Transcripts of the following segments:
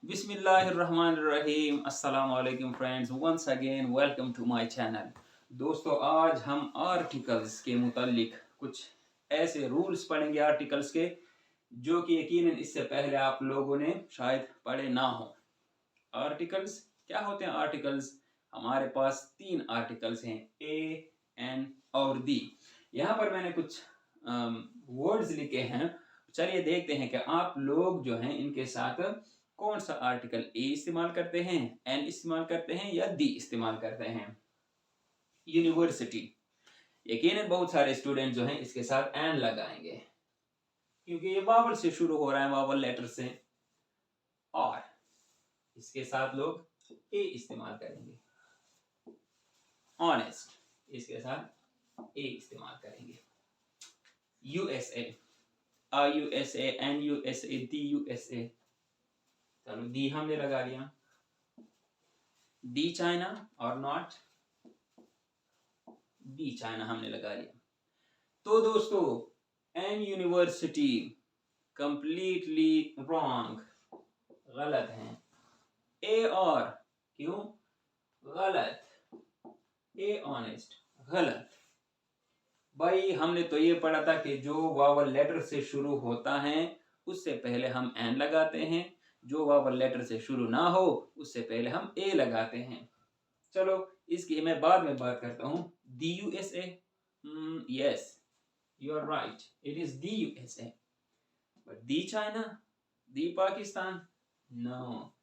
बिस्मिल्लाहिर्रहमानिर्रहीम अस्सलाम वालेकुम friends, once again welcome to my channel. दोस्तों, आज हम आर्टिकल्स के मुतालिक कुछ ऐसे रूल्स पढ़ेंगे आर्टिकल्स के जो कि यकीनन इससे पहले आप लोगों ने शायद पढ़े ना हो। आर्टिकल्स क्या होते हैं? आर्टिकल्स हमारे पास तीन आर्टिकल्स हैं, ए, एन और दी। यहाँ पर मैंने कुछ वर्ड्स लिखे हैं। चलिए देखते हैं कि आप लोग जो हैं इनके साथ कौन सा आर्टिकल ए इस्तेमाल करते हैं, एन इस्तेमाल करते हैं या दी इस्तेमाल करते हैं। यूनिवर्सिटी, यकीनन बहुत सारे स्टूडेंट जो हैं इसके साथ एन लगाएंगे क्योंकि ये वावल से शुरू हो रहा है, वावल लेटर से। और इसके साथ लोग ए इस्तेमाल करेंगे। ऑनेस्ट, इसके साथ ए इस्तेमाल करेंगे। यूएसए, आई यूएसए, एन यूएसए, दी यूएसए। चलो दी हमने लगा लिया। दी चाइना और नॉट, दी चाइना हमने लगा लिया। तो दोस्तों, एन यूनिवर्सिटी कंप्लीटली रॉन्ग, गलत है। ए और क्यों गलत? ए ऑनेस्ट गलत। भाई हमने तो ये पढ़ा था कि जो वावल लेटर से शुरू होता है उससे पहले हम एन लगाते हैं, जो वावल लेटर से शुरू ना हो उससे पहले हम ए लगाते हैं। चलो इसकी मैं बाद में बात करता हूँ। The USA, yes you are right, it is the USA. But the China, the Pakistan, no,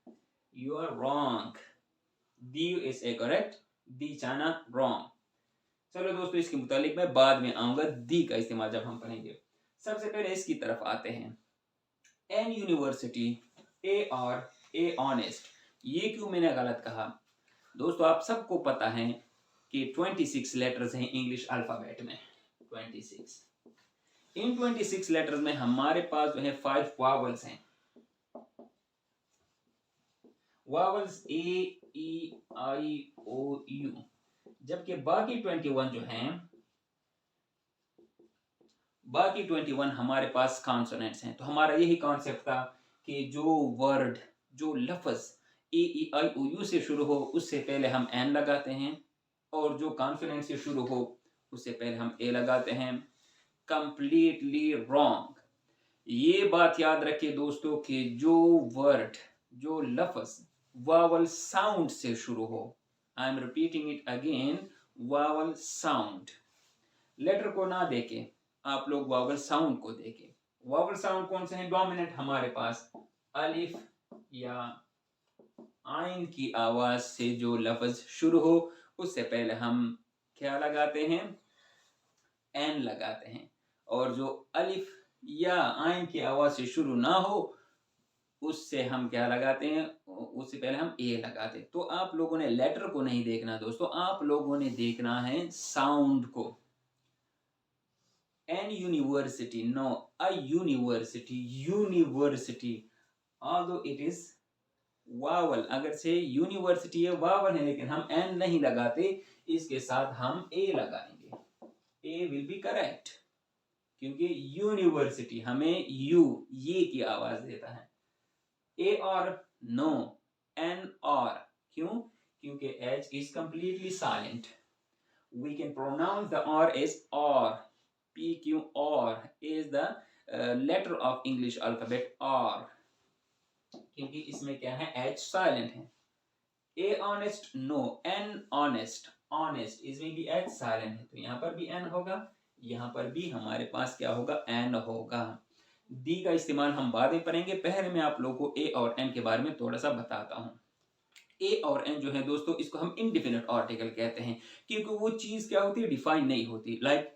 you are wrong. The USA correct, the China wrong. चलो दोस्तों, इसके मुतालिक मैं बाद में आऊंगा दी का इस्तेमाल जब हम पढ़ेंगे। सबसे पहले इसकी तरफ आते हैं। एन यूनिवर्सिटी, ए और ए ऑनेस्ट, ये क्यों मैंने गलत कहा? दोस्तों, आप सबको पता है कि 26 लेटर्स हैं इंग्लिश अल्फाबेट में। 26, इन 26 लेटर्स में हमारे पास जो है 5 वावल्स हैं। Vowels A, E, I, O, U. जबकि बाकी 21 जो हैं, बाकी 21 हमारे पास कॉन्सोनेंट्स हैं। तो हमारा यही कॉन्सेप्ट था कि जो वर्ड, जो लफ्ज ए, ई, आई, ओ, यू से शुरू हो उससे पहले हम एन लगाते हैं, और जो कॉन्सोनेंट से शुरू हो उससे पहले हम ए लगाते हैं। Completely wrong. ये बात याद रखिए दोस्तों कि जो वर्ड, जो लफ्ज वावल साउंड से शुरू हो, I am repeating it again, vowel sound. Letter को ना देखें, आप लोग वावल साउंड को देखें। वावल साउंड कौन से हैं डोमिनेंट हमारे पास? अलिफ या आइन की आवाज से जो लफ्ज शुरू हो उससे पहले हम क्या लगाते हैं? एन लगाते हैं। और जो अलिफ या आइन की आवाज से शुरू ना हो उससे हम क्या लगाते हैं? उससे पहले हम ए लगाते हैं। तो आप लोगों ने लेटर को नहीं देखना दोस्तों, आप लोगों ने देखना है साउंड को। An university, no, a university, university, although it is vowel. अगर से यूनिवर्सिटी है वावल है, लेकिन हम एन नहीं लगाते, इसके साथ हम ए लगाएंगे। ए विल बी करेक्ट क्योंकि यूनिवर्सिटी हमें यू, ये की आवाज देता है। ए और नो, एन और क्यों? क्योंकि H is completely silent. We can pronounce the hour as our, P Q O is the letter of English alphabet और, क्योंकि इसमें क्या है? एच साइलेंट है। A honest, no, an honest, honest इसमें भी एच साइलेंट है, तो यहाँ पर भी एन होगा, यहाँ पर भी हमारे पास क्या होगा? एन होगा। दी का इस्तेमाल हम बाद में पढ़ेंगे, पहले मैं आप लोगों को ए और एन के बारे में थोड़ा सा बताता हूँ। ए और एन जो है दोस्तों, इसको हम इनडिफिनिट आर्टिकल कहते हैं क्योंकि वो चीज क्या होती है? डिफाइन नहीं होती। Like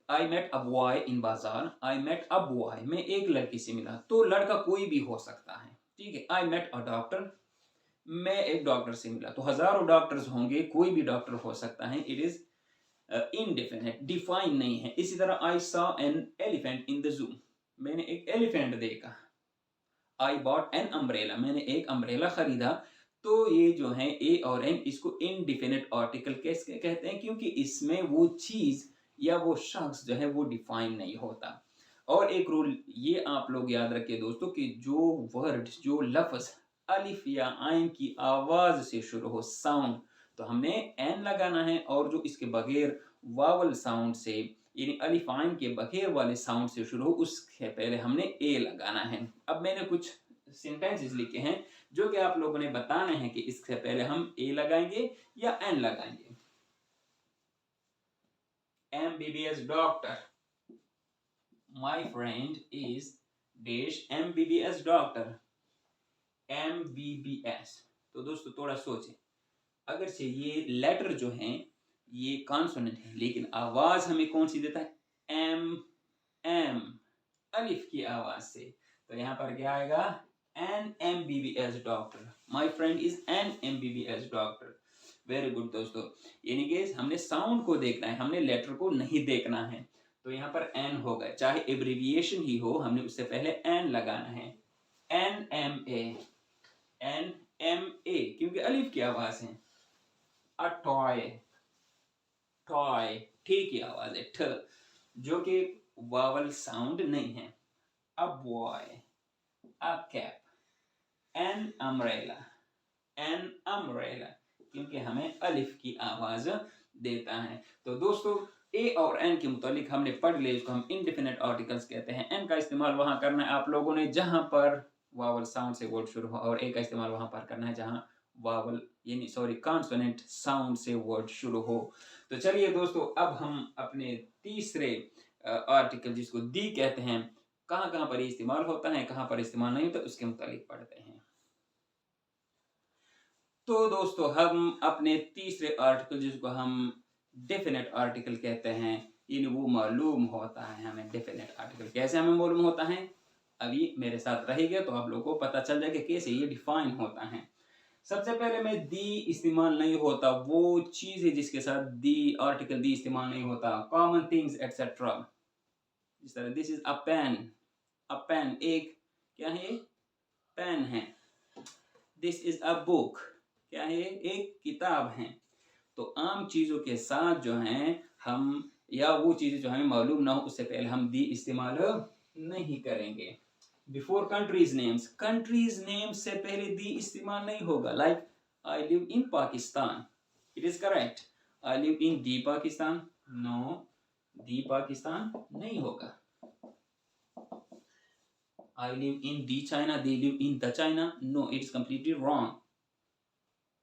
I met a boy in bazaar, I met a boy, मैं एक लड़की से मिला, तो लड़का कोई भी हो सकता है, ठीक है। आई मेट अ डॉक्टर, मैं एक डॉक्टर से मिला, तो हजारों डॉक्टर्स होंगे, कोई भी डॉक्टर हो सकता है। इट इज इनडिफिनिट, डिफाइन नहीं है। इसी तरह I saw an elephant in the zoo, मैंने एक एलिफेंट देखा। आई बॉट एन अम्ब्रेला, मैंने एक अम्ब्रेला खरीदा। तो ये जो है ए और एन, इसको इनडिफिनिट आर्टिकल कैसे कहते हैं? क्योंकि इसमें वो चीज या वो शख्स जो है वो डिफाइन नहीं होता। और एक रूल ये आप लोग याद रखिए दोस्तों कि जो वर्ड, जो लफ्ज अलिफ या आइन की आवाज से शुरू हो, साउंड, तो हमने एन लगाना है, और जो इसके बगैर वावल साउंड से यानी अलिफ आइन के बगैर वाले साउंड से शुरू हो उसके पहले हमने ए लगाना है। अब मैंने कुछ सेंटेंसेस लिखे हैं जो कि आप लोगों ने बताने हैं कि इससे पहले हम ए लगाएंगे या एन लगाएंगे। MBBS doctor, my friend is dash MBBS doctor, MBBS। तो दोस्तों थोड़ा सोचें, अगर से ये लेटर जो हैं ये कॉन्सोनेंट है, लेकिन आवाज हमें कौन सी देता है, एम, एम, अलिफ की आवाज से, तो यहाँ पर क्या आएगा, an MBBS doctor, my friend is an MBBS doctor. Very good दोस्तों, यानी कि हमने साउंड को देखना है, हमने लेटर को नहीं देखना है। तो यहाँ पर एन होगा, चाहे एब्रिविएशन ही हो, हमने उससे पहले एन लगाना है, NMA, NMA, क्योंकि अलिफ की आवाज है। अ टॉय, टॉय, ठी की आवाज है, ठ, जो कि वावल साउंड नहीं है। A boy, a cap, an umbrella, an umbrella, क्योंकि हमें अलिफ की आवाज देता है। तो दोस्तों ए और एन के मुतालिक हमने पढ़ लिया, इसको हम इंडेफिनिट आर्टिकल्स कहते हैं। एन का इस्तेमाल वहां करना है आप लोगों ने जहां पर वावल साउंड से वर्ड शुरू हो, और ए का इस्तेमाल वहां पर करना है जहां वावल यानी सॉरी कॉन्सोनेंट साउंड से वर्ड शुरू हो। तो चलिए दोस्तों, अब हम अपने तीसरे आर्टिकल जिसको दी कहते हैं, कहां कहां पर इस्तेमाल होता है, कहां पर इस्तेमाल नहीं होता, उसके मुतालिक पढ़ते हैं। तो दोस्तों हम अपने तीसरे आर्टिकल जिसको हम डेफिनेट आर्टिकल कहते हैं, यानी वो मालूम होता है हमें डेफिनेट आर्टिकल कैसे हमें मालूम होता है, अभी मेरे साथ रहेगा तो आप लोगों को पता चल जाएगा कैसे ये डिफाइन होता है। सबसे पहले में दी इस्तेमाल नहीं होता, वो चीज है जिसके साथ दी आर्टिकल दी इस्तेमाल नहीं होता, कॉमन थिंग्स एटसेट्रा। जिस तरह this is a pen, a pen एक क्या है, पेन है। दिस इज अ बुक, क्या है, एक किताब है। तो आम चीजों के साथ जो हैं हम, या वो चीजें जो हमें मालूम ना हो उससे पहले हम दी इस्तेमाल नहीं करेंगे। Before countries names, countries names से पहले दी इस्तेमाल नहीं होगा। Like I live in Pakistan, it is correct. I live in the Pakistan, no, the Pakistan नहीं होगा। I live in the China, they live in the China, no, it's completely wrong.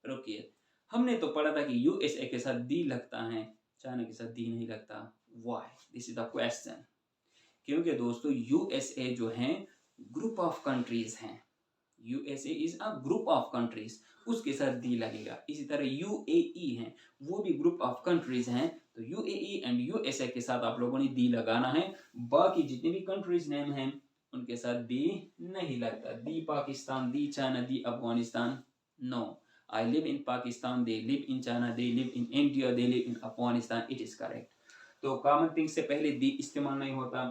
रुकिए, हमने तो पढ़ा था कि यूएसए के साथ दी लगता है, चाइना के साथ दी नहीं लगता। Why, this is the question. क्योंकि दोस्तों यूएसए जो है ग्रुप ऑफ कंट्रीज हैं, USA is a group of countries, उसके साथ दी लगेगा। इसी तरह यूएई है, वो भी ग्रुप ऑफ कंट्रीज हैं, तो यूएई एंड यूएसए के साथ आप लोगों ने दी लगाना है। बाकी जितने भी कंट्रीज नेम हैं उनके साथ दी नहीं लगता। The Pakistan, the China, the Afghanistan, no. I live in Pakistan, they live in China, they live in India, they live in Afghanistan, it is correct। तो कॉमन थिंग से पहले दी इस्तेमाल नहीं होता,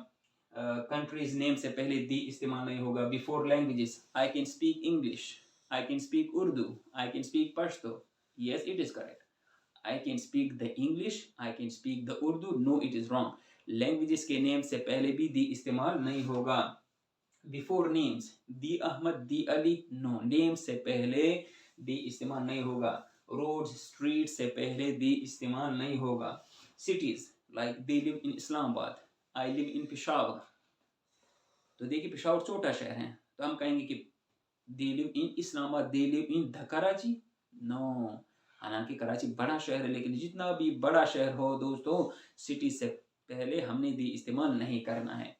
कंट्रीज नेम से पहले दी इस्तेमाल नहीं होगा। Before languages, I can speak English, I can speak Urdu, I can speak Pashto, yes it is correct. I can speak the English, I can speak the Urdu, no it is wrong. Languages के name से पहले भी the इस्तेमाल नहीं होगा। Before names, the Ahmed, the Ali, no, name से पहले the इस्तेमाल नहीं होगा। रोड्स, स्ट्रीट से पहले दी इस्तेमाल नहीं होगा। Cities, like they live in Islamabad, I live इन पेशावर, तो देखिए पेशावर छोटा शहर है, तो हम कहेंगे कि they live in Islamabad, they live in the Karachi, no. हालांकि कराची बड़ा शहर है, लेकिन जितना भी बड़ा शहर हो दोस्तों, सिटी से पहले हमने दी इस्तेमाल नहीं करना है।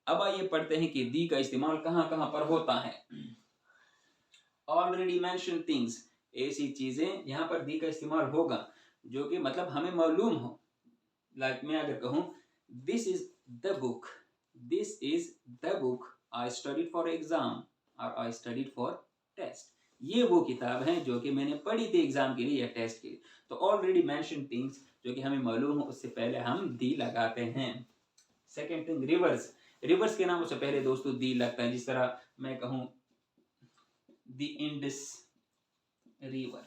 अब आइए पढ़ते हैं कि दी का इस्तेमाल कहां कहां पर होता है। ऑलरेडी मेंशन थिंग्स, ऐसी चीजें यहाँ पर दी का इस्तेमाल होगा जो कि मतलब हमें मालूम हो। लाइक मैं अगर कहूँ this is the book, this is the book I studied for exam और आई स्टडीड फॉर टेस्ट, ये वो किताब है जो कि मैंने पढ़ी थी एग्जाम के लिए या टेस्ट के लिए। तो ऑलरेडी मेंशन थिंग्स जो कि हमें मालूम हो उससे पहले हम दी लगाते हैं। सेकेंड थिंग, रिवर्स, रिवर्स के नामों से पहले दोस्तों दी लगता है। जिस तरह मैं कहूँ the Indus river,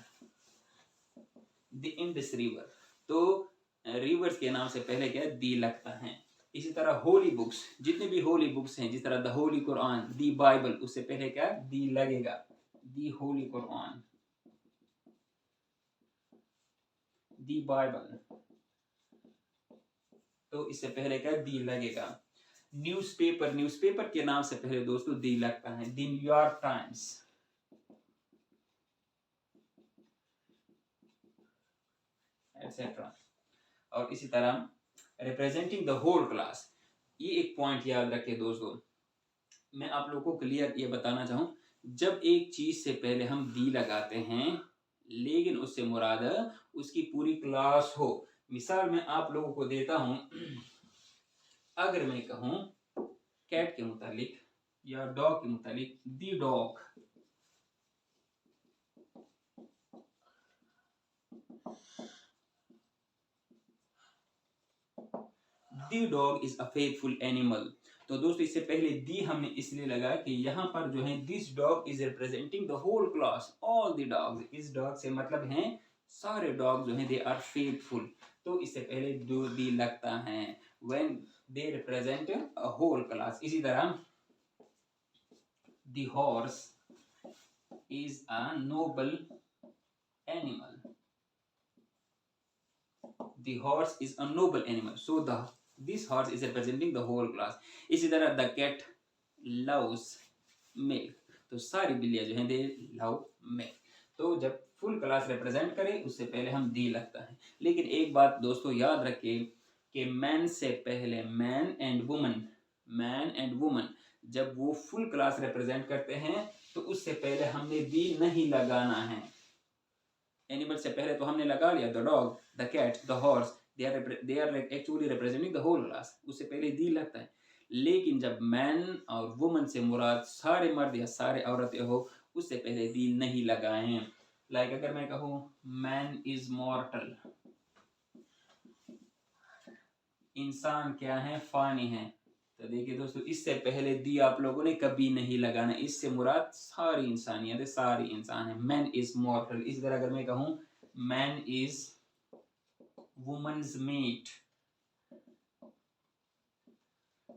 the Indus river, तो रिवर्स के नाम से पहले क्या दी लगता है। इसी तरह होली बुक्स, जितने भी होली बुक्स हैं, जिस तरह the Holi Quran, the Bible, उससे पहले क्या दी लगेगा। The Holi Quran, the Bible, तो इससे पहले क्या दी लगेगा। न्यूज़पेपर, न्यूज़पेपर के नाम से पहले दोस्तों दी लगता है। The New York times, etcetera. और इसी तरह रिप्रेजेंटिंग द होल क्लास, ये एक पॉइंट याद रखें दोस्तों, मैं आप लोगों को क्लियर ये बताना चाहूँ, जब एक चीज से पहले हम दी लगाते हैं लेकिन उससे मुराद उसकी पूरी क्लास हो। मिसाल मैं आप लोगों को देता हूं, अगर मैं कहूं कैट के मुतालिक या डॉग के मुतालिक, the dog, the dog is a faithful animal. तो दोस्तों इससे पहले दी हमने इसलिए लगा कि यहाँ पर जो है this dog is representing the whole class, all the dogs. इस डॉग से मतलब है सारे डॉग जो हैं दे आर फेथफुल, तो इससे पहले दो दी लगता है when they represent a whole class. इसी तरह the horse is a noble animal, the horse is a noble animal, so this horse is representing the whole class. इसी तरह the cat loves milk, तो सारी बिल्लियां जो हैं दे love milk। तो जब फुल क्लास रिप्रेजेंट करें उससे पहले हम दी लगता है। लेकिन एक बात दोस्तों याद रखिए कि मैन से पहले man and woman, man and woman जब वो फुल क्लास रिप्रेजेंट करते हैं तो उससे पहले हमने दी नहीं लगाना है। एनिमल से पहले तो हमने लगा लिया the dog, the cat, the horse, they are actually representing the whole class, उससे पहले दी लगता है। लेकिन जब मैन और वुमन से मुराद सारे मर्द या सारे औरतें हो उससे पहले दी नहीं लगाएं। लाइक अगर मैं कहूँ मैन इज मॉर्टल, इंसान क्या है, फानी है, तो देखिए दोस्तों इससे पहले दी आप लोगों ने कभी नहीं लगाना, इससे मुराद सारी इंसानियत है, सारी इंसान है। Man is मॉर्टल। इसी तरह अगर मैं कहूँ मैन इज वुमन्स मेट,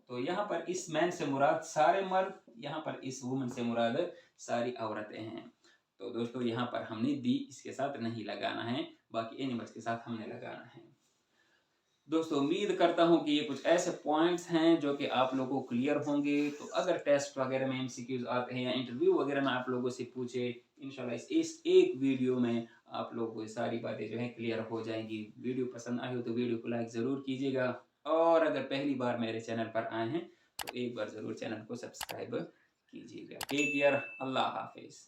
तो यहाँ पर इस मैन से मुराद सारे मर्द, यहाँ पर इस वुमन से मुराद सारी औरतें हैं। तो दोस्तों यहाँ पर हमने दी इसके साथ नहीं लगाना है, बाकी एनिमल्स के साथ हमने लगाना है। दोस्तों उम्मीद करता हूँ कि ये कुछ ऐसे पॉइंट्स हैं जो कि आप लोगों को क्लियर होंगे। तो अगर टेस्ट वगैरह में एमसीक्यूज आते हैं या इंटरव्यू वगैरह में आप लोगों से पूछे, इंशाल्लाह इस एक वीडियो में आप लोगों को सारी बातें जो है क्लियर हो जाएंगी। वीडियो पसंद आई हो तो वीडियो को लाइक ज़रूर कीजिएगा, और अगर पहली बार मेरे चैनल पर आए हैं तो एक बार ज़रूर चैनल को सब्सक्राइब कीजिएगा। टेक केयर, अल्लाह हाफिज़।